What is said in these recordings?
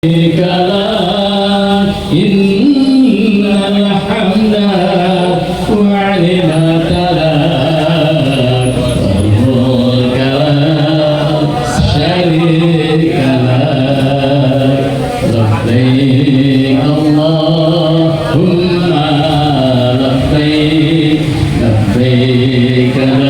إن الحمد ونعمة لك والملك لا شريك لك لبيك اللهم لبيك لبيك لا.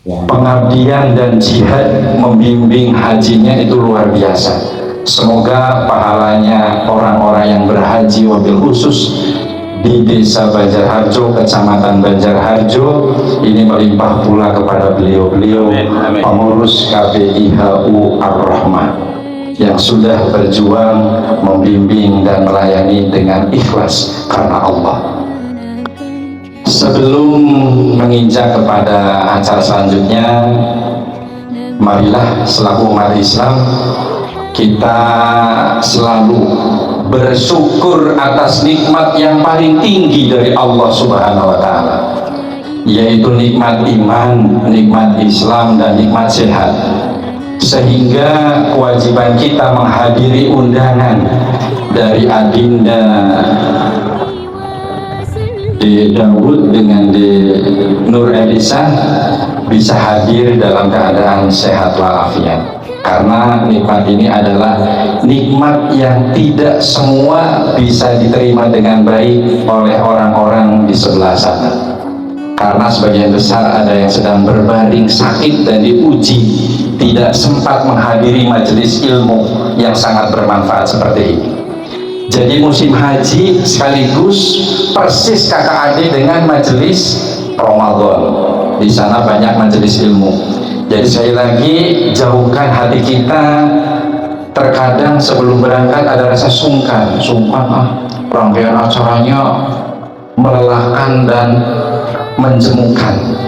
Pengabdian dan jihad membimbing hajinya itu luar biasa. Semoga pahalanya orang-orang yang berhaji wabil khusus di desa Banjarharjo, kecamatan Banjarharjo ini melimpah pula kepada beliau-beliau pengurus KPIHU Ar-Rahmah yang sudah berjuang membimbing dan melayani dengan ikhlas karena Allah. Sebelum menginjak kepada acara selanjutnya, marilah selaku umat Islam kita selalu bersyukur atas nikmat yang paling tinggi dari Allah Subhanahu wa Ta'ala, yaitu nikmat iman, nikmat Islam, dan nikmat sehat. Sehingga kewajiban kita menghadiri undangan dari Adinda di Daud dengan di Nur Elisa bisa hadir dalam keadaan sehat walafiat, karena nikmat ini adalah nikmat yang tidak semua bisa diterima dengan baik oleh orang-orang di sebelah sana, karena sebagian besar ada yang sedang berbaring sakit dan diuji tidak sempat menghadiri majelis ilmu yang sangat bermanfaat seperti ini. Jadi musim haji sekaligus persis kakak adik dengan majelis Ramadan. Di sana banyak majelis ilmu. Jadi sekali lagi jauhkan hati kita. Terkadang sebelum berangkat ada rasa sungkan, rangkaian acaranya melelahkan dan menjemukan.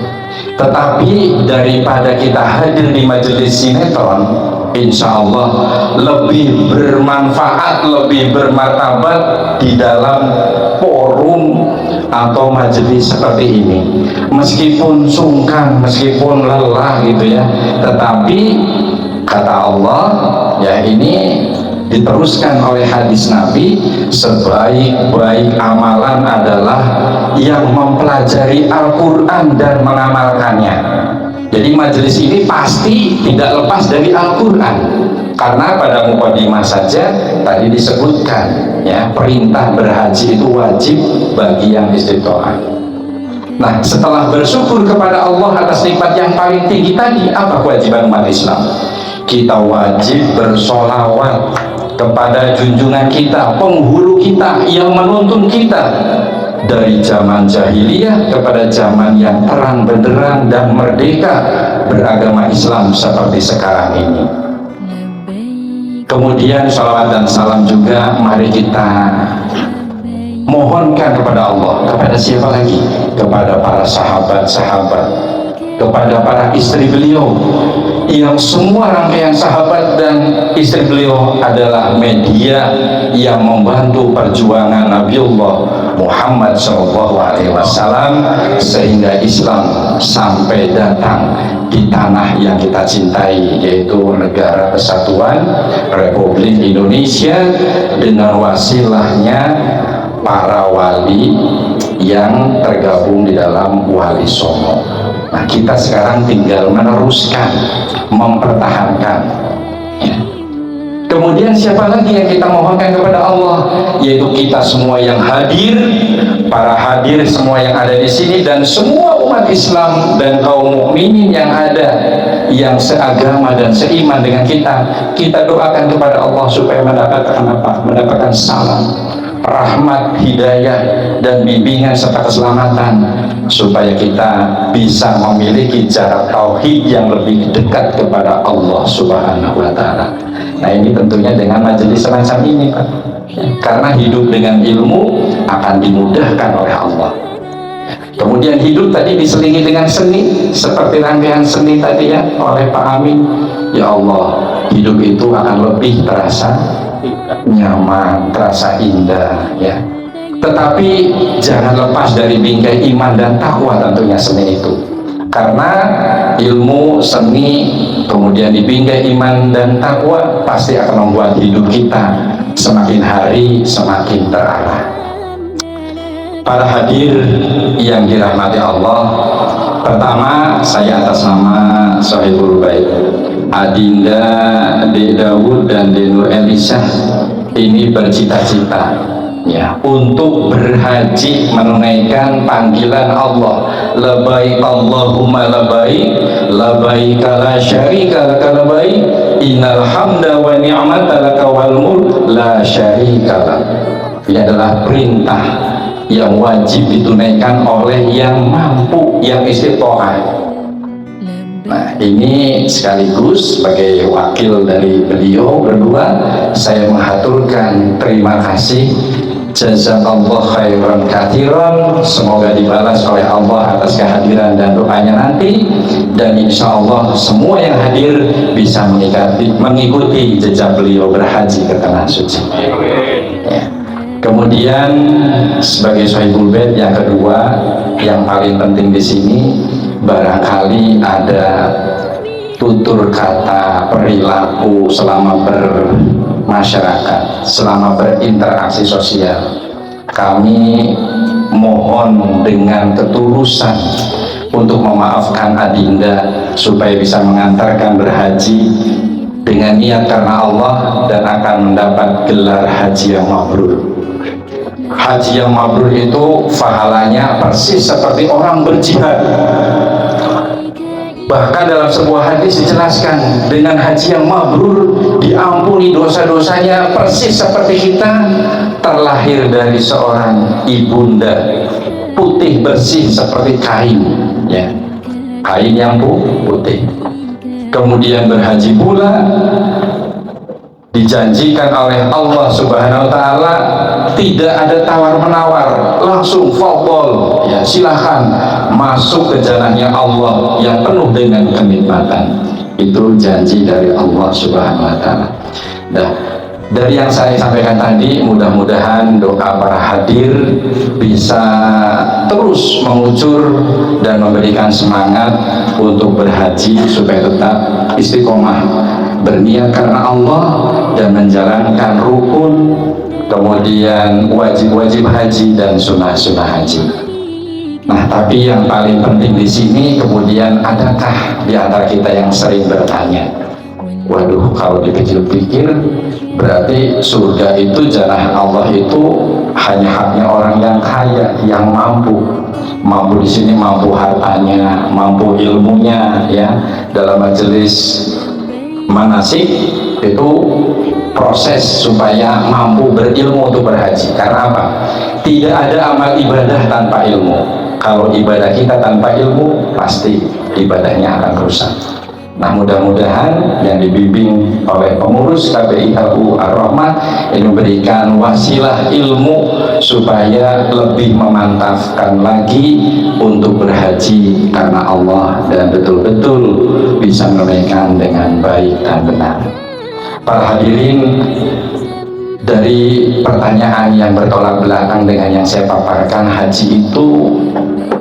Tetapi daripada kita hadir di majelis sinetron, insya Allah lebih bermanfaat, lebih bermartabat di dalam forum atau majelis seperti ini. Meskipun sungkan, meskipun lelah gitu ya, tetapi kata Allah ya, ini diteruskan oleh hadis Nabi, sebaik-baik amalan adalah yang mempelajari Al-Quran dan mengamalkannya. Jadi majelis ini pasti tidak lepas dari Al-Quran, karena pada mukadimah saja tadi disebutkan ya, perintah berhaji itu wajib bagi yang istitoah. Nah, setelah bersyukur kepada Allah atas nikmat yang paling tinggi tadi, apa kewajiban umat Islam? Kita wajib bersolawat kepada junjungan kita, penghulu kita yang menuntun kita dari zaman jahiliyah kepada zaman yang terang benderang dan merdeka beragama Islam seperti sekarang ini. Kemudian salawat dan salam juga mari kita mohonkan kepada Allah. Kepada siapa lagi? Kepada para sahabat-sahabat, kepada para istri beliau, yang semua rangkaian sahabat dan istri beliau adalah media yang membantu perjuangan Nabiullah Muhammad SAW sehingga Islam sampai datang di tanah yang kita cintai, yaitu Negara Kesatuan Republik Indonesia, dengan wasilahnya para wali yang tergabung di dalam Wali Songo. Nah, kita sekarang tinggal meneruskan, mempertahankan ya. Kemudian siapa lagi yang kita mohonkan kepada Allah? Yaitu kita semua yang hadir, para hadir semua yang ada di sini, dan semua umat Islam dan kaum mukminin yang ada, yang seagama dan seiman dengan kita. Kita doakan kepada Allah supaya mendapatkan apa? Mendapatkan salam, rahmat, hidayah, dan bimbingan serta keselamatan, supaya kita bisa memiliki jarak tauhid yang lebih dekat kepada Allah Subhanahu wa Ta'ala. Nah, ini tentunya dengan majelis semacam ini, Pak. Karena hidup dengan ilmu akan dimudahkan oleh Allah. Kemudian hidup tadi diselingi dengan seni, seperti rangkaian seni tadi ya oleh Pak Amin. Ya Allah, hidup itu akan lebih terasa nyaman, terasa indah, ya. Tetapi jangan lepas dari bingkai iman dan takwa tentunya seni itu. Karena ilmu, seni, kemudian dibingkai iman dan takwa pasti akan membuat hidup kita semakin hari semakin terarah. Para hadir yang dirahmati Allah, pertama saya atas nama Sohibul Bait Adinda Dek Dawud dan Dek Nur Elisah ini bercita-cita ya untuk berhaji menunaikan panggilan Allah, labbaik Allahumma labbaik, labbaik la syarika laka labbaik, innal hamda wa ni'mata laka wal mulk la syarika lak. Ini adalah perintah yang wajib ditunaikan oleh yang mampu, yang istiqomah. Nah, ini sekaligus sebagai wakil dari beliau berdua, saya mengaturkan terima kasih, jazakallah khairan katsiran, semoga dibalas oleh Allah atas kehadiran dan doanya nanti, dan insya Allah semua yang hadir bisa mengikuti jejak beliau berhaji ke tanah suci. Ya. Kemudian sebagai Sohibul Bait yang kedua, yang paling penting di sini barangkali ada tutur kata perilaku selama bermasyarakat, selama berinteraksi sosial. Kami mohon dengan ketulusan untuk memaafkan Adinda supaya bisa mengantarkan berhaji dengan niat karena Allah dan akan mendapat gelar haji yang mabrur. Haji yang mabrur itu pahalanya persis seperti orang berjihad. Bahkan dalam sebuah hadis dijelaskan, dengan haji yang mabrur diampuni dosa-dosanya persis seperti kita terlahir dari seorang ibunda putih bersih seperti kain, ya, kain yang putih. Kemudian berhaji pula dijanjikan oleh Allah Subhanahu wa Ta'ala, tidak ada tawar-menawar, langsung fadhol, ya silahkan masuk ke jannahnya Allah yang penuh dengan kenikmatan. Itu janji dari Allah Subhanahu wa Ta'ala. Nah, dari yang saya sampaikan tadi, mudah-mudahan doa para hadir bisa terus mengucur dan memberikan semangat untuk berhaji supaya tetap istiqomah, berniat karena Allah dan menjalankan rukun, kemudian wajib-wajib haji dan sunnah-sunnah haji. Nah, tapi yang paling penting di sini kemudian, adakah di antara kita yang sering bertanya, waduh, kalau dipikir-pikir berarti surga itu, jannah Allah itu hanya haknya orang yang kaya, yang mampu. Mampu di sini mampu hartanya, mampu ilmunya, ya. Dalam majelis manasik itu proses supaya mampu berilmu untuk berhaji. Karena apa? Tidak ada amal ibadah tanpa ilmu. Kalau ibadah kita tanpa ilmu, pasti ibadahnya akan rusak. Nah, mudah-mudahan yang dibimbing oleh pengurus KBIHU Ar-Rahmah ini memberikan wasilah ilmu supaya lebih memantapkan lagi untuk berhaji karena Allah dan betul-betul bisa menunaikan dengan baik dan benar. Para hadirin, dari pertanyaan yang bertolak belakang dengan yang saya paparkan, haji itu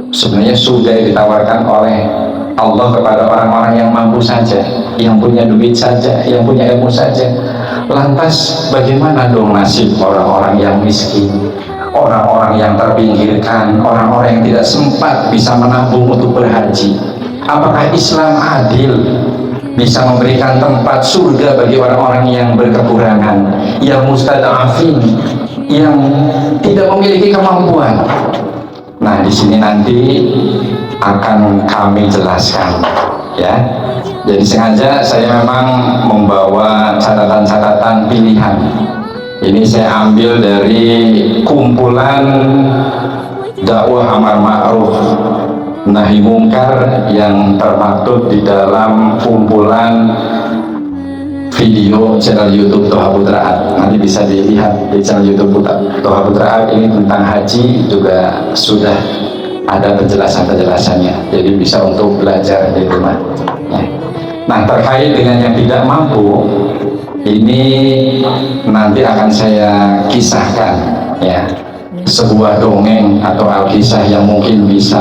sebenarnya sudah ditawarkan oleh Allah kepada orang-orang yang mampu saja, yang punya duit saja, yang punya ilmu saja. Lantas bagaimana dong nasib orang-orang yang miskin, orang-orang yang terpinggirkan, orang-orang yang tidak sempat bisa menabung untuk berhaji? Apakah Islam adil, bisa memberikan tempat surga bagi orang-orang yang berkekurangan, yang mustadafin, yang tidak memiliki kemampuan? Nah, di sini nanti akan kami jelaskan, ya. Jadi sengaja saya memang membawa catatan-catatan pilihan. Ini saya ambil dari kumpulan dakwah amar ma'ruf nahi mungkar yang termaktub di dalam kumpulan video channel YouTube Toha Putra. Nanti bisa dilihat di channel YouTube Toha Putra. Ini tentang haji juga sudah ada penjelasan-penjelasannya, jadi bisa untuk belajar di rumah. Nah, terkait dengan yang tidak mampu, Ini nanti akan saya kisahkan ya, sebuah dongeng atau alkisah yang mungkin bisa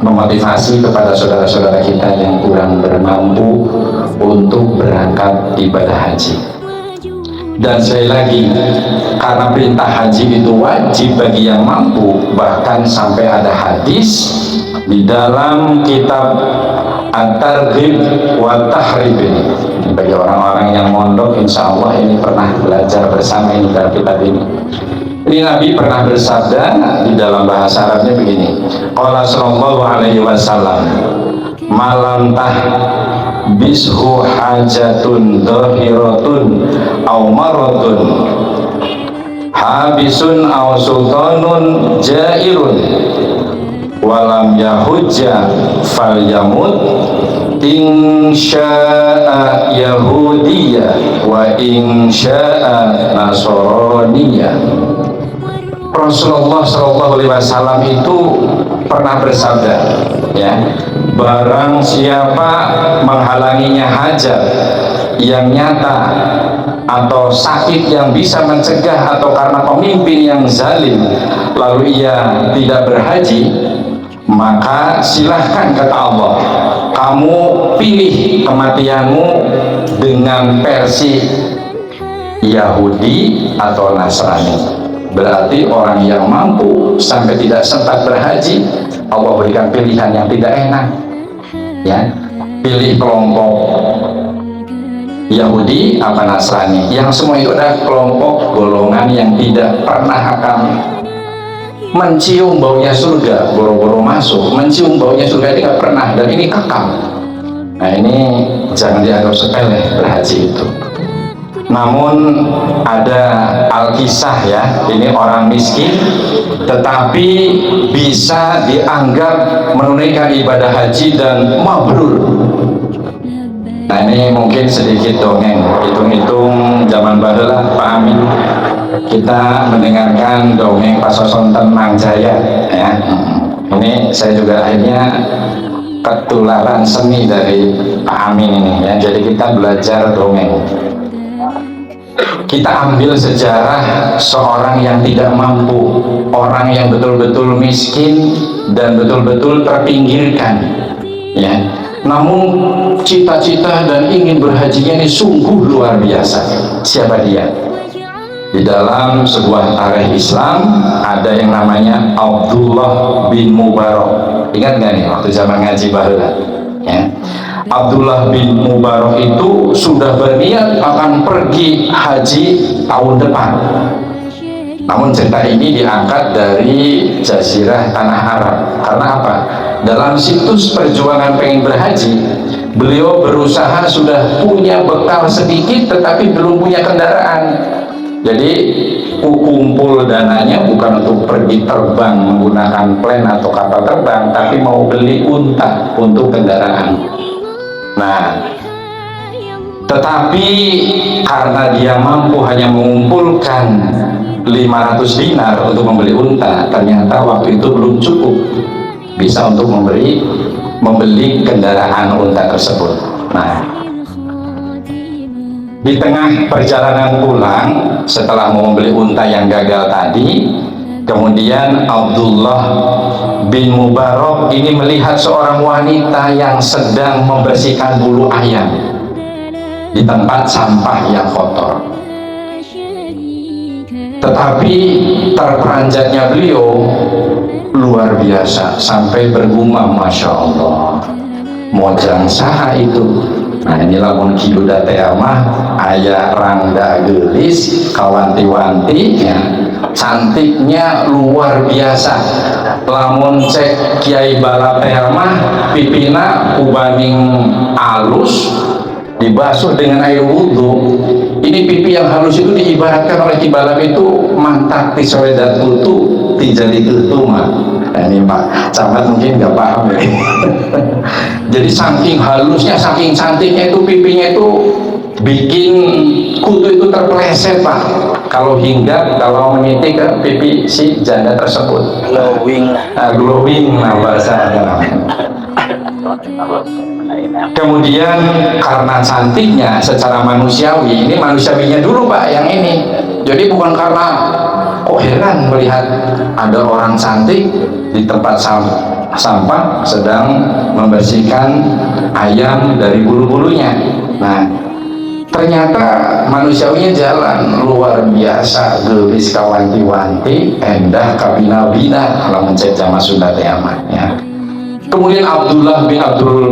memotivasi kepada saudara-saudara kita yang kurang bermampu untuk berangkat ibadah haji. Dan sekali lagi, karena perintah haji itu wajib bagi yang mampu, bahkan sampai ada hadis di dalam kitab At-Targhib wa Tahrib ini. Bagi orang-orang yang mondok, insya Allah ini pernah belajar bersama ini dalam kitab ini. Ini Nabi pernah bersabda di dalam bahasa Arabnya begini. Qala sallallahu alaihi wasallam, malam bishu hajatun dhahiratun aw maradun habisun aw sultanun jairun walam yahujja falyamut insya'a yahudiyya wa insya'a nasraniyya. Rasulullah SAW itu pernah bersabda, ya, barang siapa menghalanginya hajat yang nyata atau sakit yang bisa mencegah atau karena pemimpin yang zalim lalu ia tidak berhaji, maka silahkan kata Allah, kamu pilih kematianmu dengan versi Yahudi atau Nasrani. Berarti orang yang mampu sampai tidak sempat berhaji, Allah berikan pilihan yang tidak enak, ya, pilih kelompok Yahudi apa Nasrani, yang semua itu adalah kelompok golongan yang tidak pernah akan mencium baunya surga, boro-boro masuk mencium baunya surga, ini nggak pernah, dan ini kekal. Nah, ini jangan dianggap sepele berhaji itu. Namun ada alkisah ya, ini orang miskin tetapi bisa dianggap menunaikan ibadah haji dan mabrur. Nah, ini mungkin sedikit dongeng, hitung-hitung zaman baheula Pak Amin kita mendengarkan dongeng Pasoson Tenang Jaya ya. Ini saya juga akhirnya ketularan seni dari Pak Amin ini ya, jadi kita belajar dongeng. Kita ambil sejarah seorang yang tidak mampu, orang yang betul-betul miskin dan betul-betul terpinggirkan, ya. Namun cita-cita dan ingin berhajinya ini sungguh luar biasa. Siapa dia? Di dalam sebuah tarikh Islam ada yang namanya Abdullah bin Mubarak. Ingat nggak nih waktu zaman ngaji baheula? Ya. Abdullah bin Mubarak itu sudah berniat akan pergi haji tahun depan. Namun cerita ini diangkat dari Jazirah Tanah Arab. Karena apa? Dalam situs perjuangan pengen berhaji, beliau berusaha sudah punya bekal sedikit tetapi belum punya kendaraan. Jadi kumpul dananya bukan untuk pergi terbang menggunakan plane atau kapal terbang, tapi mau beli unta untuk kendaraan. Nah, tetapi karena dia mampu hanya mengumpulkan 500 dinar untuk membeli unta, ternyata waktu itu belum cukup bisa untuk membeli kendaraan unta tersebut. Nah, di tengah perjalanan pulang setelah mau membeli unta yang gagal tadi, kemudian Abdullah bin Mubarak ini melihat seorang wanita yang sedang membersihkan bulu ayam di tempat sampah yang kotor. Tetapi terperanjatnya beliau luar biasa sampai bergumam, Masya Allah, mojang saha itu. Nah, inilah mun kidu datea mah aya rangda gelis kawanti-wanti ya. Cantiknya luar biasa. Lamun cek Kiai Balatea mah pipina kubaning alus dibasuh dengan air wudhu. Ini pipi yang halus itu diibaratkan oleh Kibalam itu mantak tisoedat kutu tijali ketuma. Nah, ini Pak Camat mungkin nggak paham ya. Jadi saking halusnya, saking cantiknya itu pipinya itu bikin kutu itu terpeleset Pak. Kalau hinggap, kalau menitik ke pipi si janda tersebut. Glowing. Glowing nah bahasanya. Kemudian karena cantiknya secara manusiawi, ini manusiawinya dulu Pak yang ini. Jadi bukan karena kok heran melihat ada orang cantik di tempat sampah sedang membersihkan ayam dari bulu-bulunya. Nah, ternyata manusiawinya jalan luar biasa, gelis kawanti-wanti, endah kabina-bina kalau mencet jama Sunda ya. Kemudian Abdullah bin Abdul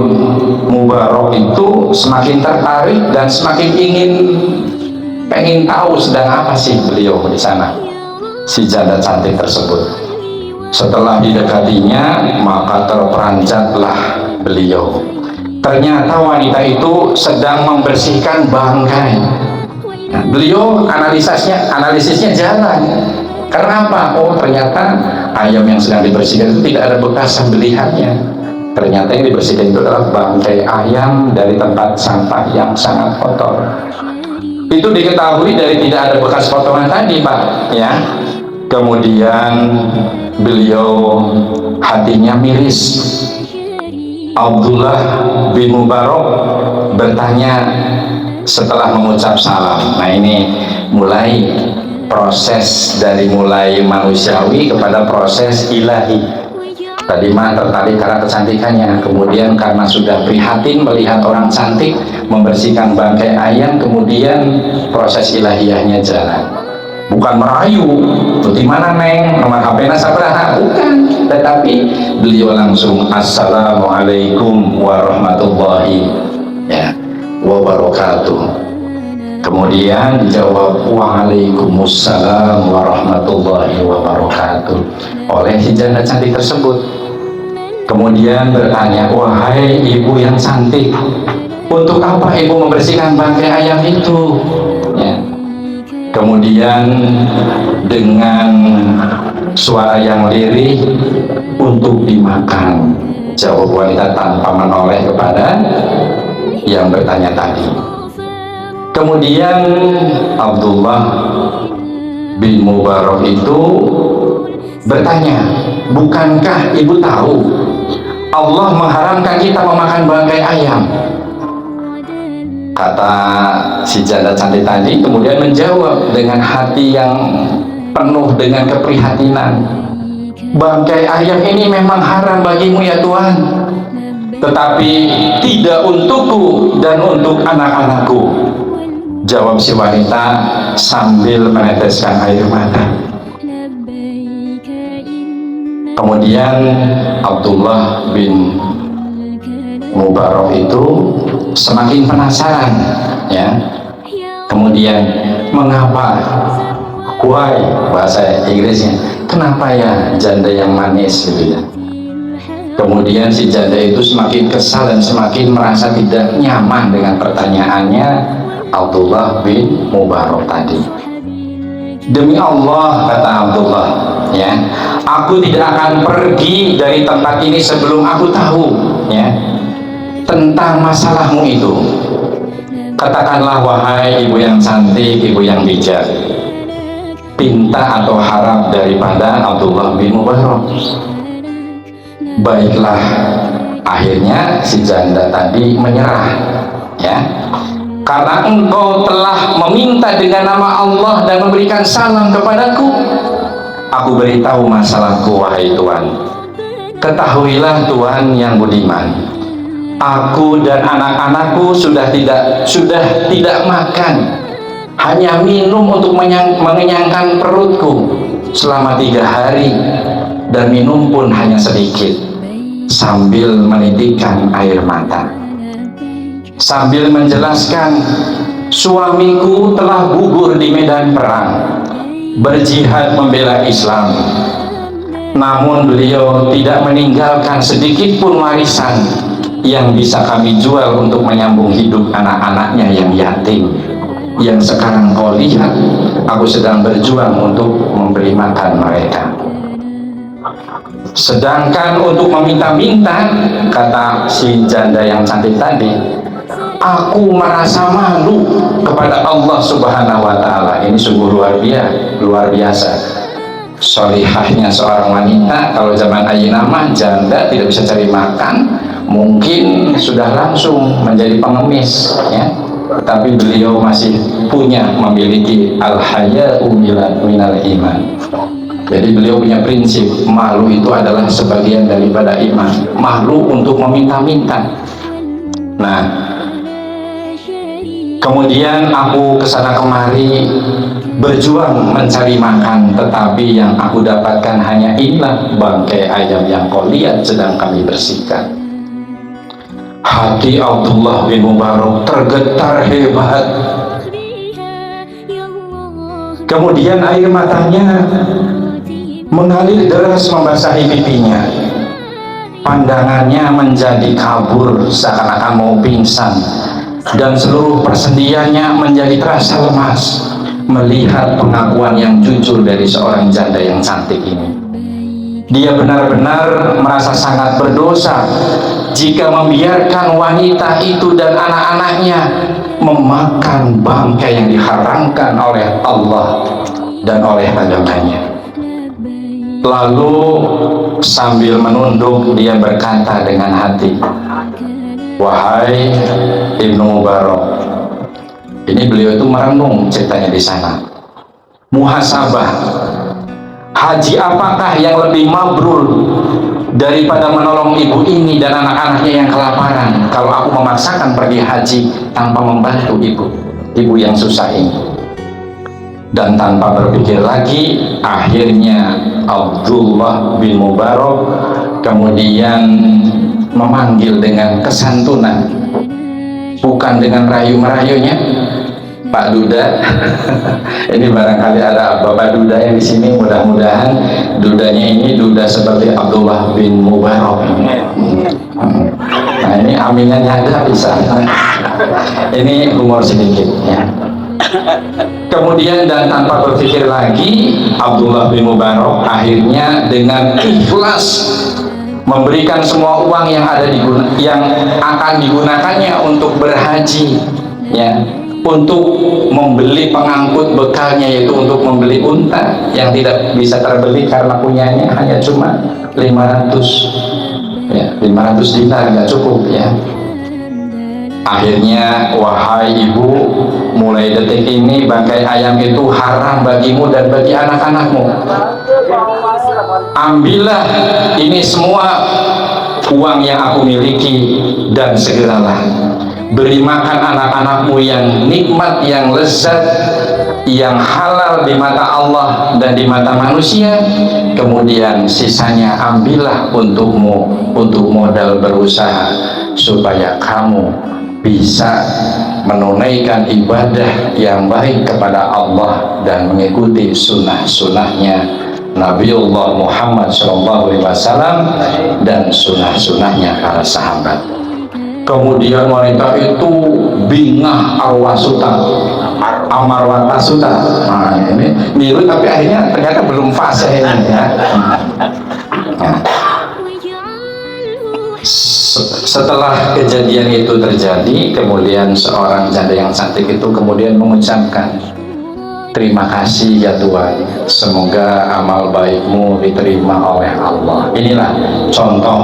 Mubarak itu semakin tertarik dan semakin pengen tahu sedang apa sih beliau di sana, si janda cantik tersebut. Setelah didekatinya, maka terperanjatlah beliau. Ternyata wanita itu sedang membersihkan bangkai. Nah, beliau analisisnya jalan. Karena apa? Oh, ternyata ayam yang sedang dibersihkan itu tidak ada bekas sembelihannya. Ternyata yang dibersihkan itu adalah bangkai ayam dari tempat sampah yang sangat kotor. Itu diketahui dari tidak ada bekas potongan tadi, Pak, ya. Kemudian beliau hatinya miris. Abdullah bin Mubarak bertanya setelah mengucap salam. Nah, ini mulai proses dari mulai manusiawi kepada proses ilahi. Tadi mah tertarik karena kecantikannya, kemudian karena sudah prihatin melihat orang cantik membersihkan bangkai ayam, kemudian proses ilahiyahnya jalan. Bukan merayu, tuh di mana neng, nomor HP-na sabraha, bukan, tetapi beliau langsung assalamualaikum warahmatullahi wabarakatuh. Kemudian dijawab waalaikumsalam warahmatullahi wabarakatuh oleh si janda cantik tersebut. Kemudian bertanya, wahai ibu yang cantik, untuk apa ibu membersihkan bangkai ayam itu? Ya. Kemudian dengan suara yang lirih, untuk dimakan, jawab wanita tanpa menoleh kepada yang bertanya tadi. Kemudian Abdullah bin Mubarak itu bertanya, bukankah ibu tahu Allah mengharamkan kita memakan bangkai ayam? Kata si janda cantik tadi kemudian menjawab dengan hati yang penuh dengan keprihatinan, bangkai ayam ini memang haram bagimu ya Tuhan, tetapi tidak untukku dan untuk anak-anakku. Jawab si wanita sambil meneteskan air mata. Kemudian Abdullah bin Mubarak itu semakin penasaran, ya. Kemudian mengapa? Why, bahasa Inggrisnya, kenapa ya janda yang manis gitu ya. Kemudian si janda itu semakin kesal dan semakin merasa tidak nyaman dengan pertanyaannya Abdullah bin Mubarak tadi. Demi Allah, kata Abdullah, ya, aku tidak akan pergi dari tempat ini sebelum aku tahu, ya, tentang masalahmu itu. Katakanlah wahai ibu yang cantik, ibu yang bijak, pinta atau harap daripada Abdullah bin Mubarak. Baiklah, akhirnya si janda tadi menyerah, ya. Karena engkau telah meminta dengan nama Allah dan memberikan salam kepadaku, aku beritahu masalahku wahai Tuhan. Ketahuilah Tuhan yang budiman, aku dan anak-anakku sudah tidak makan, hanya minum untuk mengenyangkan perutku selama 3 hari, dan minum pun hanya sedikit, sambil menitikkan air mata. Sambil menjelaskan, suamiku telah gugur di medan perang, berjihad membela Islam, namun beliau tidak meninggalkan sedikit pun warisan yang bisa kami jual untuk menyambung hidup anak-anaknya yang yatim, yang sekarang kau lihat aku sedang berjuang untuk memberi makan mereka. Sedangkan untuk meminta-minta, kata si janda yang cantik tadi, aku merasa malu kepada Allah Subhanahu wa Ta'ala. Ini sungguh luar biasa. Solihahnya seorang wanita, kalau zaman ayeuna mah janda tidak bisa cari makan, mungkin sudah langsung menjadi pengemis, ya, tapi beliau masih memiliki al-haya'u minal iman. Jadi beliau punya prinsip, malu itu adalah sebagian daripada iman. Malu untuk meminta-minta. Nah, kemudian aku kesana kemari berjuang mencari makan, tetapi yang aku dapatkan hanya inilah bangkai ayam yang kau lihat sedang kami bersihkan. Hati Abdullah bin Mubarak tergetar hebat. Kemudian air matanya mengalir deras membasahi pipinya. Pandangannya menjadi kabur seakan-akan mau pingsan, dan seluruh persendiannya menjadi terasa lemas melihat pengakuan yang jujur dari seorang janda yang cantik ini. Dia benar-benar merasa sangat berdosa jika membiarkan wanita itu dan anak-anaknya memakan bangkai yang diharamkan oleh Allah dan oleh agamanya. Lalu sambil menunduk dia berkata dengan hati, wahai Ibnu Mubarak, ini beliau itu merenung ceritanya di sana, muhasabah, haji apakah yang lebih mabrur daripada menolong ibu ini dan anak-anaknya yang kelaparan kalau aku memaksakan pergi haji tanpa membantu ibu yang susah ini. Dan tanpa berpikir lagi, akhirnya Abdullah bin Mubarak kemudian memanggil dengan kesantunan, bukan dengan rayu-merayunya, Pak Duda. Ini barangkali ada Bapak Duda yang di sini, mudah-mudahan dudanya ini duda seperti Abdullah bin Mubarak. Nah, ini aminannya ada bisa. Ini humor sedikit, ya. Kemudian dan tanpa berpikir lagi, Abdullah bin Mubarak akhirnya dengan ikhlas memberikan semua uang yang akan digunakannya untuk berhaji, ya, untuk membeli pengangkut bekalnya, yaitu untuk membeli unta yang tidak bisa terbeli karena punyanya hanya cuma 500, ya, 500 dinar, nggak cukup, ya. Akhirnya, wahai ibu, mulai detik ini bangkai ayam itu haram bagimu dan bagi anak-anakmu. Ambillah ini semua uang yang aku miliki dan segeralah beri makan anak-anakmu yang nikmat, yang lezat, yang halal di mata Allah dan di mata manusia. Kemudian sisanya ambillah untukmu, untuk modal berusaha supaya kamu bisa menunaikan ibadah yang baik kepada Allah dan mengikuti sunnah-sunnahnya Nabiullah Muhammad SAW dan sunnah-sunnahnya para sahabat. Kemudian wanita itu bingah amarwata suta. Nah, ini niru tapi akhirnya ternyata belum fase ini, ya. Nah, setelah kejadian itu terjadi, kemudian seorang janda yang cantik itu kemudian mengucapkan, terima kasih ya Tuhan, semoga amal baikmu diterima oleh Allah. Inilah contoh,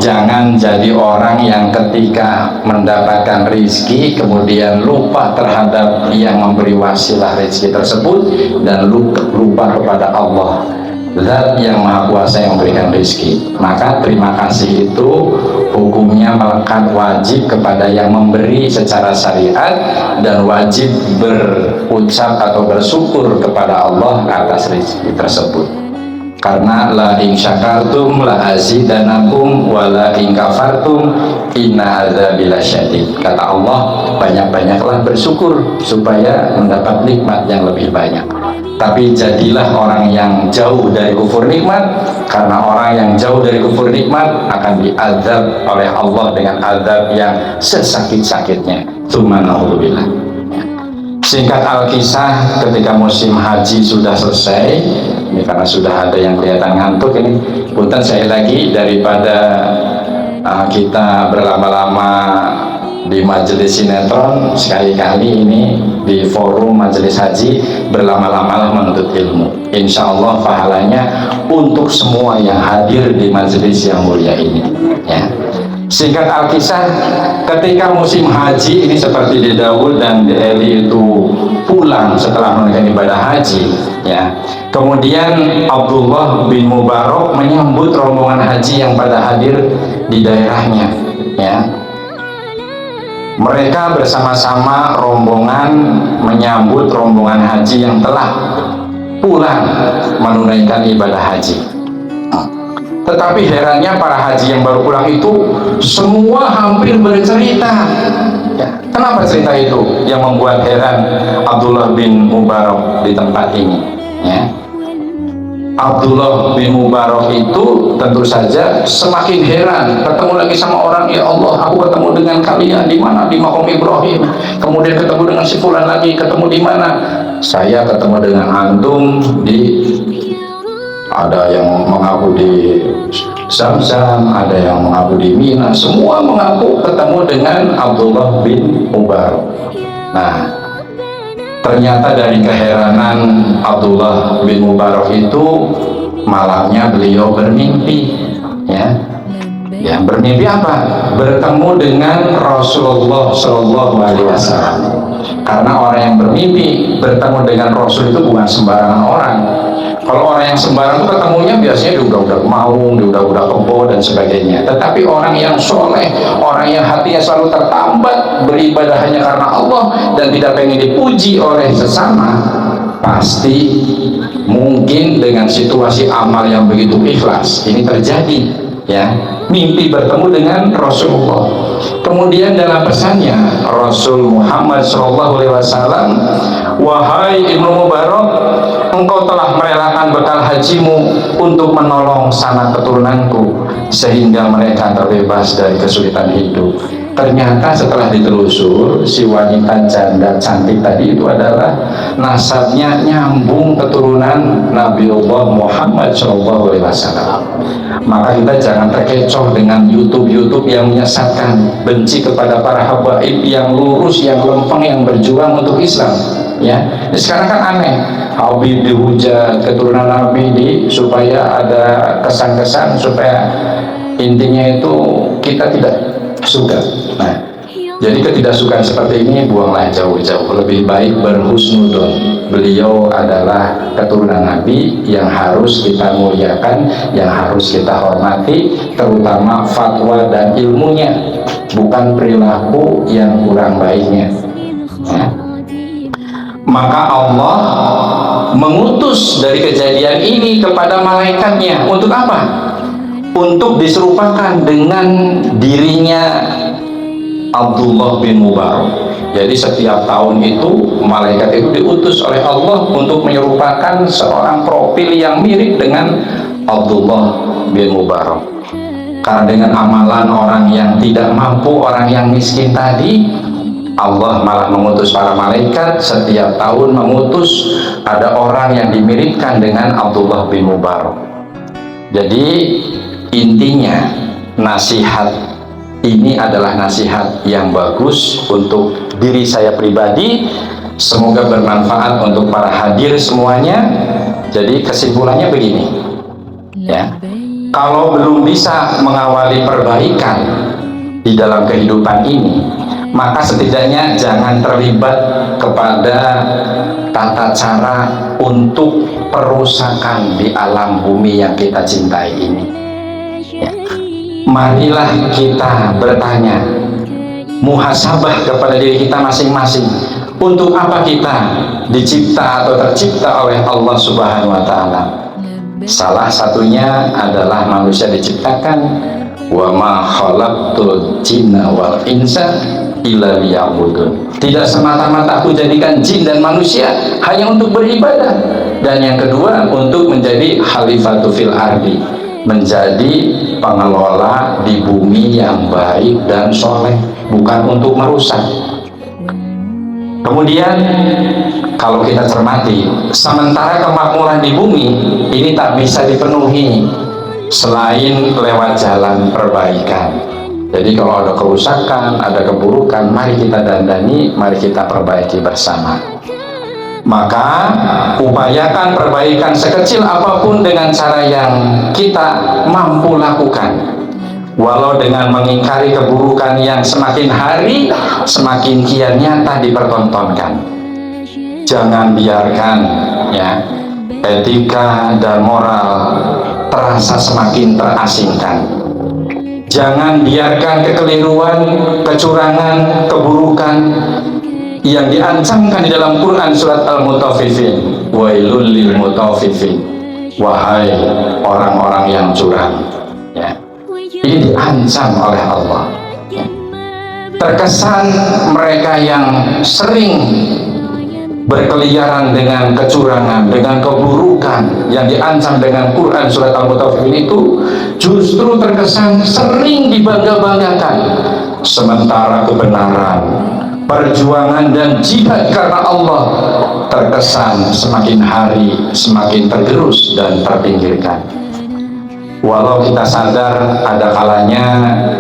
jangan jadi orang yang ketika mendapatkan rizki kemudian lupa terhadap yang memberi wasilah rizki tersebut dan lupa kepada Allah, Zat yang Maha Kuasa yang memberikan rezeki. Maka terima kasih itu hukumnya melekat wajib kepada yang memberi secara syariat, dan wajib berucap atau bersyukur kepada Allah atas rezeki tersebut. Karena la in syakartum la azidanakum wa la in kafartum inna adzabi lasyadid. Kata Allah, banyak-banyaklah bersyukur supaya mendapat nikmat yang lebih banyak. Tapi jadilah orang yang jauh dari kufur nikmat, karena orang yang jauh dari kufur nikmat akan diazab oleh Allah dengan azab yang sesakit-sakitnya. Tsumma na'udzubillah. Singkat Alkisah, ketika musim haji sudah selesai, ini karena sudah ada yang kelihatan ngantuk ini, punten saya lagi daripada kita berlama-lama di majelis sinetron, sekali-kali ini di forum majelis haji berlama-lamalah menuntut ilmu. Insya Allah pahalanya untuk semua yang hadir di majelis yang mulia ini, ya. Singkat Alkisah, ketika musim haji ini seperti di Daud dan di Eli itu pulang setelah menunaikan ibadah haji, ya. Kemudian Abdullah bin Mubarak menyambut rombongan haji yang pada hadir di daerahnya, ya. Mereka bersama-sama rombongan menyambut rombongan haji yang telah pulang menunaikan ibadah haji. Tetapi herannya para haji yang baru pulang itu semua hampir bercerita. Ya, kenapa cerita itu yang membuat heran Abdullah bin Mubarak di tempat ini? Ya. Abdullah bin Mubarak itu tentu saja semakin heran ketemu lagi sama orang, ya Allah, aku ketemu dengan kalian di mana? Di Maqam Ibrahim. Kemudian ketemu dengan si fulan lagi, ketemu di mana? Saya ketemu dengan antum di, ada yang mengaku di Zamzam, ada yang mengaku di Mina, semua mengaku ketemu dengan Abdullah bin Mubarak. Nah, ternyata dari keheranan Abdullah bin Mubarak itu malamnya beliau bermimpi, ya. Ya, bermimpi apa? Bertemu dengan Rasulullah Shallallahu Alaihi Wasallam. Karena orang yang bermimpi bertemu dengan Rasul itu bukan sembarangan orang. Kalau orang yang sembarang itu ketemunya biasanya di udah maung, di udah kebo dan sebagainya. Tetapi orang yang soleh, orang yang hatinya selalu tertambat beribadah hanya karena Allah dan tidak pengen dipuji oleh sesama, pasti mungkin dengan situasi amal yang begitu ikhlas ini terjadi, ya. Mimpi bertemu dengan Rasulullah. Kemudian dalam pesannya Rasul Muhammad SAW, wahai Ibnu Mubarak, engkau telah merelakan bekal hajimu untuk menolong sanak keturunanku sehingga mereka terbebas dari kesulitan hidup. Ternyata setelah ditelusur, si wanita janda cantik tadi itu adalah nasabnya nyambung keturunan Nabiullah Muhammad SAW. Maka kita jangan terkecoh dengan YouTube yang menyesatkan, benci kepada para habaib yang lurus, yang lempeng, yang berjuang untuk Islam, ya. Sekarang kan aneh, Habib dihujat, keturunan Nabi supaya ada kesan-kesan, supaya intinya itu kita tidak suka. Nah, jadi ketidaksukaan seperti ini buanglah jauh-jauh. Lebih baik berhusnudon. Beliau adalah keturunan Nabi yang harus kita muliakan, yang harus kita hormati, terutama fatwa dan ilmunya, bukan perilaku yang kurang baiknya. Nah, maka Allah mengutus dari kejadian ini kepada malaikatnya untuk apa? Untuk diserupakan dengan dirinya Abdullah bin Mubarak. Jadi setiap tahun itu malaikat itu diutus oleh Allah untuk menyerupakan seorang profil yang mirip dengan Abdullah bin Mubarak. Karena dengan amalan orang yang tidak mampu, orang yang miskin tadi, Allah malah mengutus para malaikat setiap tahun mengutus ada orang yang dimiripkan dengan Abdullah bin Mubarak. Jadi intinya nasihat ini adalah nasihat yang bagus untuk diri saya pribadi, semoga bermanfaat untuk para hadir semuanya. Jadi kesimpulannya begini, ya, kalau belum bisa mengawali perbaikan di dalam kehidupan ini, maka setidaknya jangan terlibat kepada tata cara untuk perusakan di alam bumi yang kita cintai ini. Ya. Marilah kita bertanya, muhasabah kepada diri kita masing-masing. Untuk apa kita dicipta atau tercipta oleh Allah Subhanahu wa Ta'ala? Salah satunya adalah manusia diciptakan wa ma khalaqtul jinna wal insa illa liya'budun. Tidak semata-mata aku jadikan jin dan manusia hanya untuk beribadah. Dan yang kedua, untuk menjadi khalifatu fil ardi, menjadi pengelola di bumi yang baik dan soleh, bukan untuk merusak. Kemudian kalau kita cermati, sementara kemakmuran di bumi ini tak bisa dipenuhi selain lewat jalan perbaikan. Jadi kalau ada kerusakan, ada keburukan, mari kita dandani, mari kita perbaiki bersama. Maka upayakan perbaikan sekecil apapun dengan cara yang kita mampu lakukan. walau dengan mengingkari keburukan yang semakin hari semakin kian nyata dipertontonkan. Jangan biarkan ya etika dan moral terasa semakin terasingkan. Jangan biarkan kekeliruan, kecurangan, keburukan yang diancamkan di dalam Quran surat Al-Mutaffifin, wailul lil mutaffifin, wahai orang-orang yang curang ya. Ini diancam oleh Allah ya. Terkesan mereka yang sering berkeliaran dengan kecurangan, dengan keburukan yang diancam dengan Quran surat Al-Mutaffifin itu justru terkesan sering dibangga-banggakan, sementara kebenaran, perjuangan dan jihad karena Allah terkesan semakin hari semakin tergerus dan terpinggirkan. Walau kita sadar ada kalanya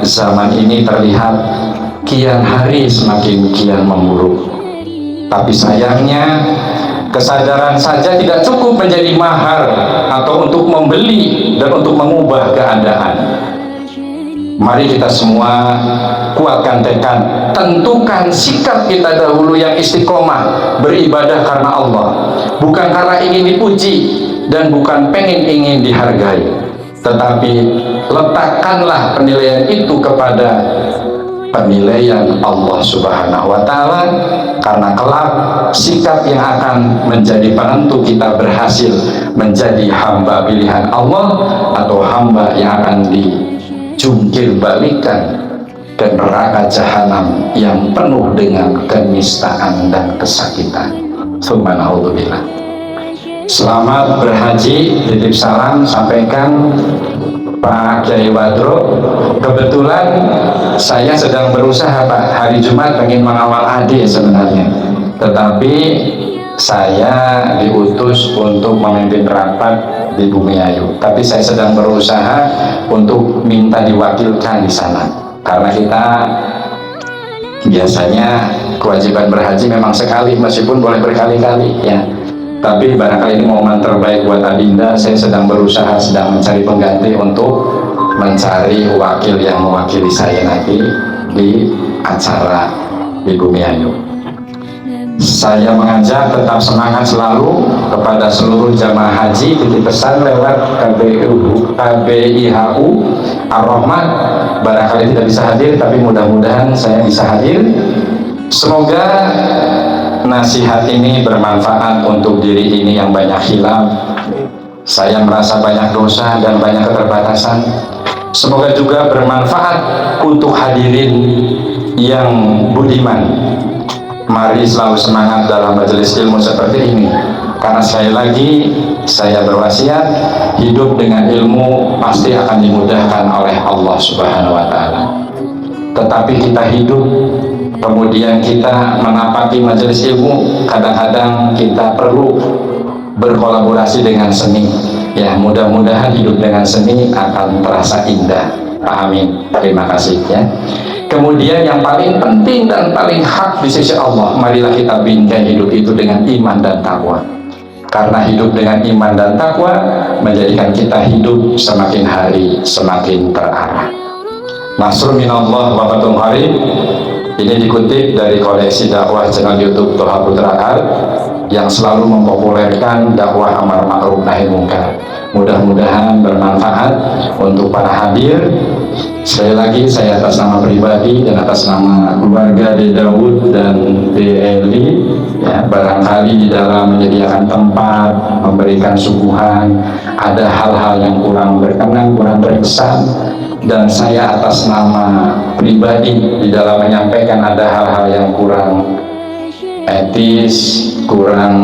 zaman ini terlihat kian hari semakin kian memburuk, tapi sayangnya kesadaran saja tidak cukup menjadi mahar atau untuk membeli dan untuk mengubah keadaan. Mari kita semua kuatkan tekad, tentukan sikap kita dahulu yang istiqomah beribadah karena Allah, bukan karena ingin dipuji dan bukan ingin dihargai, tetapi letakkanlah penilaian itu kepada penilaian Allah Subhanahu wa Ta'ala, karena kelak sikap yang akan menjadi penentu kita berhasil menjadi hamba pilihan Allah atau hamba yang akan dijungkir balikan ke neraka jahanam yang penuh dengan kenistaan dan kesakitan. Subhanallah. Selamat berhaji, titip salam sampaikan Pak Kiai Wadro. Kebetulan saya sedang berusaha Pak, hari Jumat pengen mengawal adik sebenarnya, tetapi saya diutus untuk memimpin rapat di Bumiayu, tapi saya sedang berusaha untuk minta diwakilkan di sana, karena kita biasanya kewajiban berhaji memang sekali, meskipun boleh berkali-kali ya. Tapi barangkali ini momen terbaik buat Adinda. Saya sedang berusaha, sedang mencari pengganti untuk mencari wakil yang mewakili saya nanti di acara di Bumiayu. Saya mengajak tetap semangat selalu kepada seluruh jamaah haji, titip pesan lewat KBIHU Ar-Rahmat. Barangkali tidak bisa hadir, tapi mudah-mudahan saya bisa hadir. Semoga nasihat ini bermanfaat untuk diri ini yang banyak hilaf. Saya merasa banyak dosa dan banyak keterbatasan. Semoga juga bermanfaat untuk hadirin yang budiman. Mari selalu semangat dalam majelis ilmu seperti ini, karena sekali lagi saya berwasiat, hidup dengan ilmu pasti akan dimudahkan oleh Allah Subhanahu wa Ta'ala. Tetapi kita hidup kemudian kita menapaki majelis ilmu, kadang-kadang kita perlu berkolaborasi dengan seni ya. Mudah-mudahan hidup dengan seni akan terasa indah. Amin. Terima kasih ya. Kemudian yang paling penting dan paling hak di sisi Allah, marilah kita bingkai hidup itu dengan iman dan takwa, karena hidup dengan iman dan takwa menjadikan kita hidup semakin hari semakin terarah. Nasrul minallah wa fathun qarib. Ini dikutip dari koleksi dakwah channel YouTube Toha Putra Art yang selalu mempopulerkan dakwah amar ma'ruf nahi munkar. Mudah-mudahan bermanfaat untuk para hadir. Sekali lagi saya atas nama pribadi dan atas nama keluarga De Daud dan De Eli ya, barangkali di dalam menyediakan tempat, memberikan suguhan, ada hal-hal yang kurang berkenan, kurang berkesan, dan saya atas nama pribadi di dalam menyampaikan ada hal-hal yang kurang etis, kurang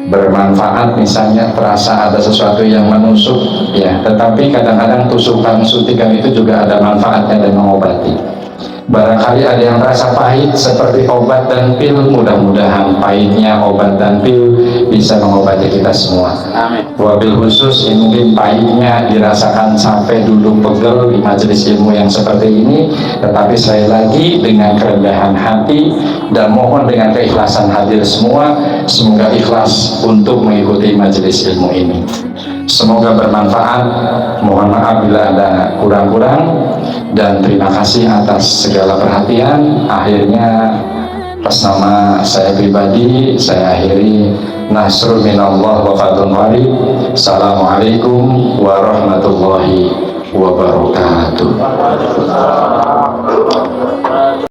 bermanfaat, misalnya terasa ada sesuatu yang menusuk ya, tetapi kadang-kadang tusukan suntikan itu juga ada manfaatnya dan mengobati. Barangkali ada yang terasa pahit seperti obat dan pil, mudah-mudahan pahitnya obat dan pil bisa mengobati kita semua. Amin. Wabil khusus yang mungkin pahitnya dirasakan sampai duduk pegel di majelis ilmu yang seperti ini, tetapi sekali lagi dengan kerendahan hati dan mohon dengan keikhlasan hadir semua, semoga ikhlas untuk mengikuti majelis ilmu ini. Semoga bermanfaat. Mohon maaf bila ada kurang-kurang, dan terima kasih atas segala perhatian. Akhirnya atas nama saya pribadi, saya akhiri. Nasrul minallah wa fadlun qarib. Assalamualaikum warahmatullahi wabarakatuh.